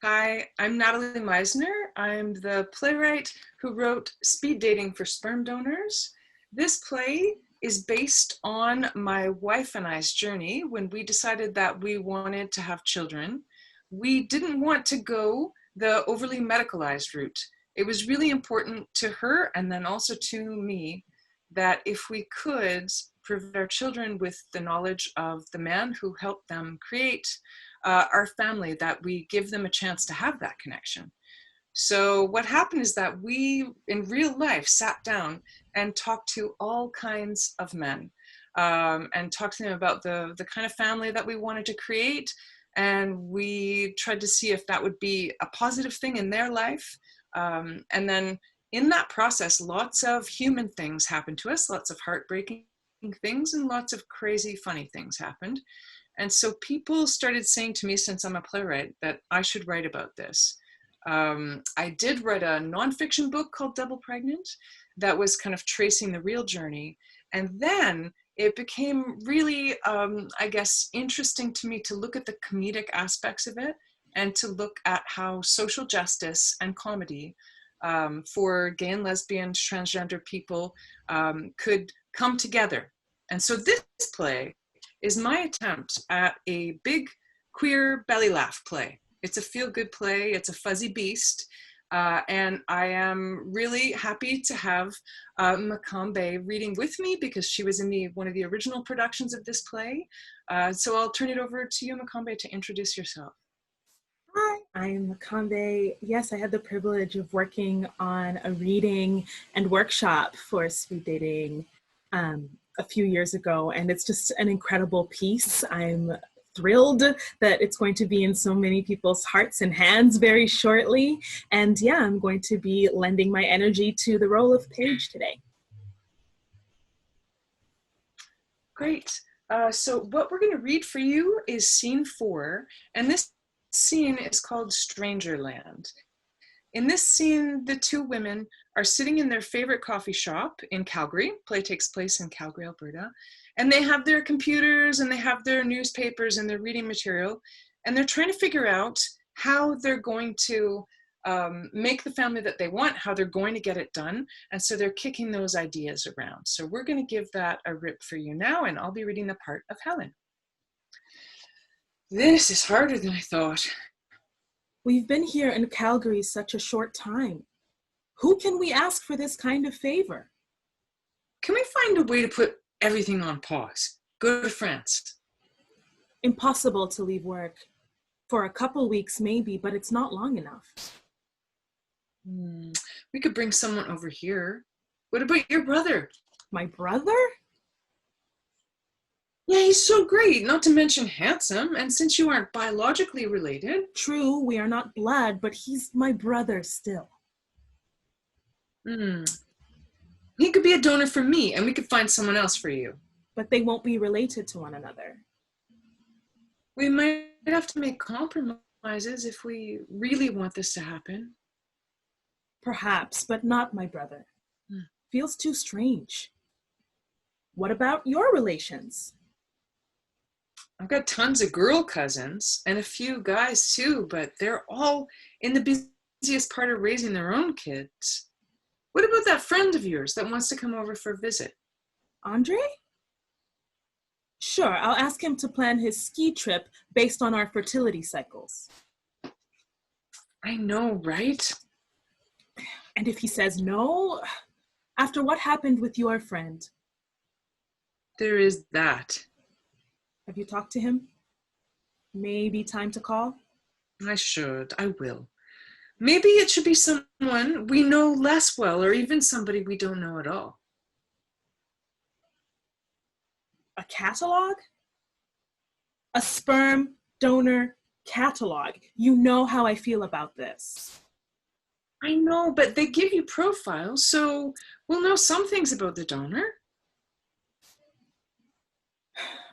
Hi, I'm Natalie Meisner. I'm the playwright who wrote Speed Dating for Sperm Donors. This play is based on my wife and I's journey when we decided that we wanted to have children. We didn't want to go the overly medicalized route. It was really important to her and then also to me that if we could provide our children with the knowledge of the man who helped them create our family, that we give them a chance to have that connection. So what happened is that we, in real life, sat down and talked to all kinds of men and talked to them about the kind of family that we wanted to create. And we tried to see if that would be a positive thing in their life. And then in that process, lots of human things happened to us, lots of heartbreaking things, and lots of crazy, funny things happened. And so people started saying to me, since I'm a playwright, that I should write about this. I did write a nonfiction book called Double Pregnant that was kind of tracing the real journey. And then it became really, I guess, interesting to me to look at the comedic aspects of it and to look at how social justice and comedy for gay and lesbian, transgender people could come together. And so this play is my attempt at a big queer belly laugh play. It's a feel-good play, it's a fuzzy beast, and I am really happy to have Makambe reading with me because she was in one of the original productions of this play. So I'll turn it over to you, Makambe, to introduce yourself. Hi, I'm Makambe. Yes, I had the privilege of working on a reading and workshop for Speed Dating a few years ago, and it's just an incredible piece. I'm thrilled that it's going to be in so many people's hearts and hands very shortly. And yeah, I'm going to be lending my energy to the role of Paige today. Great. So what we're going to read for you is scene 4, and this scene is called Strangerland. In this scene, the two women are sitting in their favorite coffee shop in Calgary. Play takes place in Calgary, Alberta. And they have their computers and they have their newspapers and their reading material. And they're trying to figure out how they're going to make the family that they want, how they're going to get it done. And so they're kicking those ideas around. So we're going to give that a rip for you now, and I'll be reading the part of Helen. This is harder than I thought. We've been here in Calgary such a short time. Who can we ask for this kind of favor? Can we find a way to put everything on pause? Go to France. Impossible to leave work. For a couple weeks maybe, but it's not long enough. We could bring someone over here. What about your brother? My brother? Yeah, he's so great, not to mention handsome, and since you aren't biologically related. True, we are not blood, but he's my brother still. He could be a donor for me, and we could find someone else for you. But they won't be related to one another. We might have to make compromises if we really want this to happen. Perhaps, but not my brother. Feels too strange. What about your relations? I've got tons of girl cousins and a few guys too, but they're all in the busiest part of raising their own kids. What about that friend of yours that wants to come over for a visit? Andre? Sure, I'll ask him to plan his ski trip based on our fertility cycles. I know, right? And if he says no, after what happened with your friend? There is that. Have you talked to him? Maybe time to call? I will. Maybe it should be someone we know less well, or even somebody we don't know at all. A catalog? A sperm donor catalog. You know how I feel about this. I know, but they give you profiles, so we'll know some things about the donor.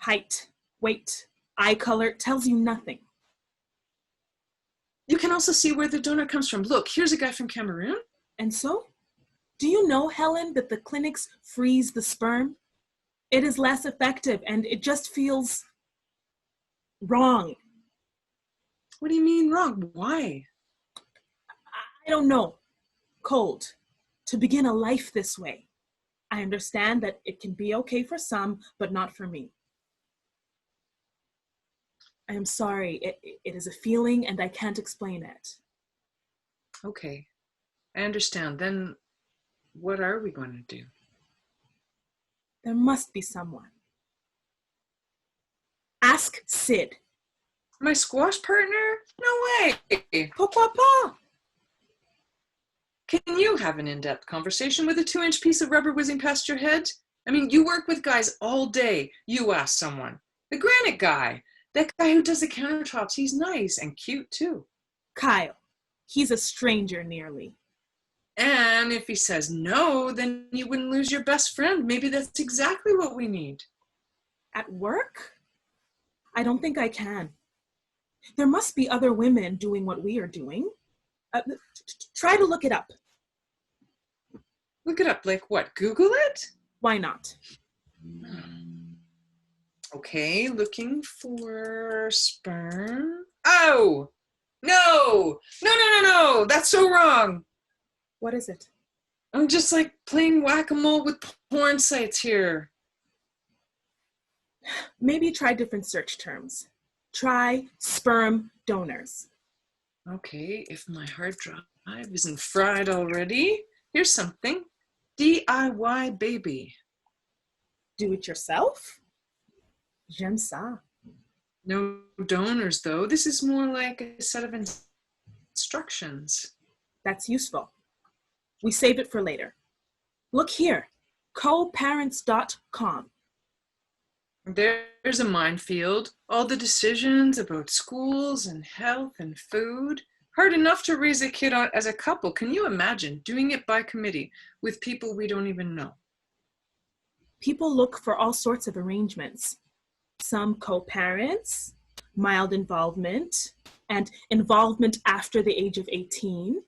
Height, weight, eye color tells you nothing. You can also see where the donor comes from. Look, here's a guy from Cameroon. And so? Do you know, Helen, that the clinics freeze the sperm? It is less effective and it just feels wrong. What do you mean wrong? Why? I don't know. Cold. To begin a life this way. I understand that it can be okay for some, but not for me. I am sorry. It is a feeling and I can't explain it. Okay, I understand. Then what are we going to do? There must be someone. Ask Sid. My squash partner? No way. Pourquoi pas? Can you have an in-depth conversation with a 2-inch piece of rubber whizzing past your head? I mean, you work with guys all day. You ask someone. The granite guy. That guy who does the countertops. He's nice and cute too. Kyle. He's a stranger nearly. And if he says no, then you wouldn't lose your best friend. Maybe that's exactly what we need. At work? I don't think I can. There must be other women doing what we are doing. Try to look it up. Look it up, like what? Google it? Why not? Okay, looking for sperm. Oh! No! No! That's so wrong! What is it? I'm just like playing whack-a-mole with porn sites here. Maybe try different search terms. Try sperm donors. Okay, if my hard drive isn't fried already, here's something. DIY baby. Do it yourself? J'aime ça. No donors, though. This is more like a set of instructions. That's useful. We save it for later. Look here, coparents.com. There's a minefield. All the decisions about schools and health and food. Hard enough to raise a kid as a couple. Can you imagine doing it by committee with people we don't even know? People look for all sorts of arrangements. Some co-parents, mild involvement, and involvement after the age of 18.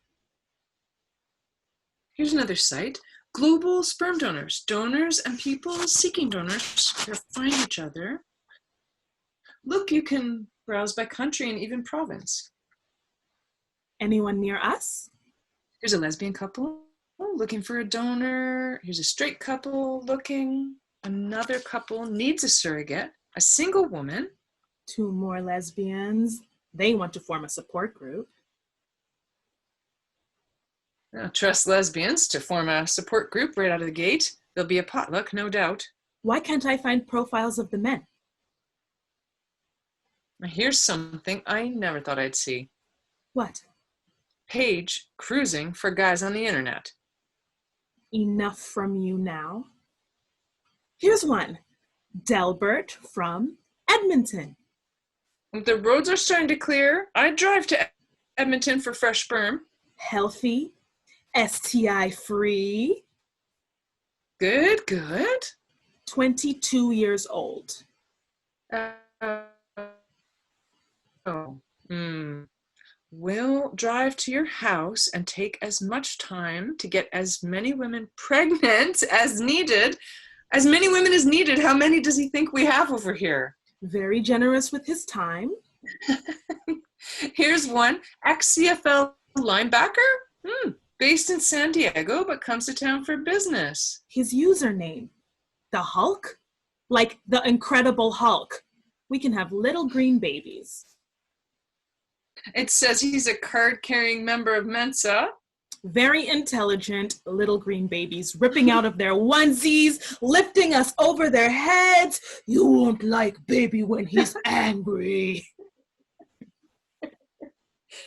Here's another site. Global sperm donors. Donors and people seeking donors to find each other. Look, you can browse by country and even province. Anyone near us? Here's a lesbian couple looking for a donor. Here's a straight couple looking. Another couple needs a surrogate. A single woman. 2 more lesbians. They want to form a support group. Now, trust lesbians to form a support group right out of the gate. There'll be a potluck, no doubt. Why can't I find profiles of the men? Here's something I never thought I'd see. What? Paige cruising for guys on the internet. Enough from you now. Here's one. Delbert from Edmonton. If the roads are starting to clear, I'd drive to Edmonton for fresh sperm. Healthy, STI free. Good. 22 years old. We'll drive to your house and take as much time to get as many women pregnant as needed. As many women as needed. How many does he think we have over here? Very generous with his time. Here's one. Ex-CFL linebacker. Based in San Diego, but comes to town for business. His username. The Hulk? Like the Incredible Hulk. We can have little green babies. It says he's a card-carrying member of Mensa. Very intelligent little green babies ripping out of their onesies, lifting us over their heads. You won't like baby when he's angry.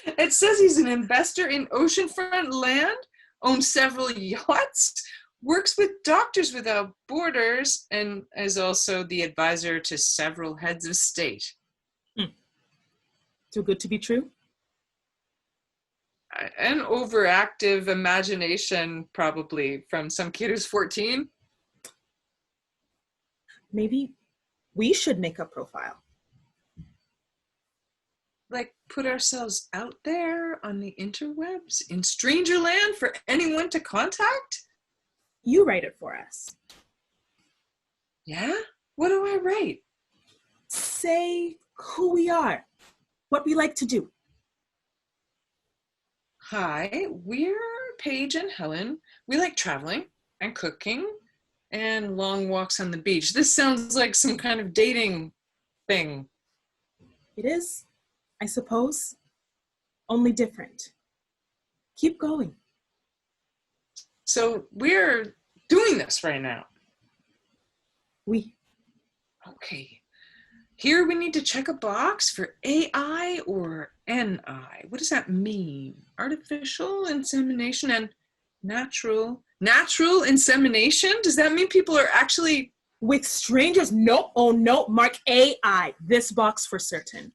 It says he's an investor in oceanfront land, owns several yachts, works with Doctors Without Borders, and is also the advisor to several heads of state. Too good to be true? An overactive imagination, probably, from some kid who's 14. Maybe we should make a profile. Like, put ourselves out there on the interwebs, in stranger land for anyone to contact? You write it for us. Yeah? What do I write? Say who we are, what we like to do. Hi, we're Paige and Helen. We like traveling and cooking and long walks on the beach. This sounds like some kind of dating thing. It is, I suppose, only different. Keep going. So we're doing this right now. We. Okay. Here we need to check a box for AI or NI. What does that mean? Artificial insemination and natural insemination? Does that mean people are actually With strangers? No, oh no, mark AI. This box for certain.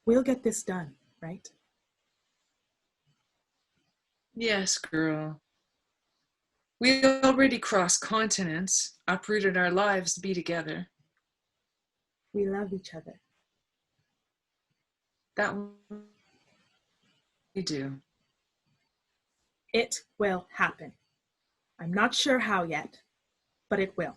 We'll get this done, right? Yes, girl. We already crossed continents, uprooted our lives to be together. We love each other. That we do. It will happen. I'm not sure how yet, but it will.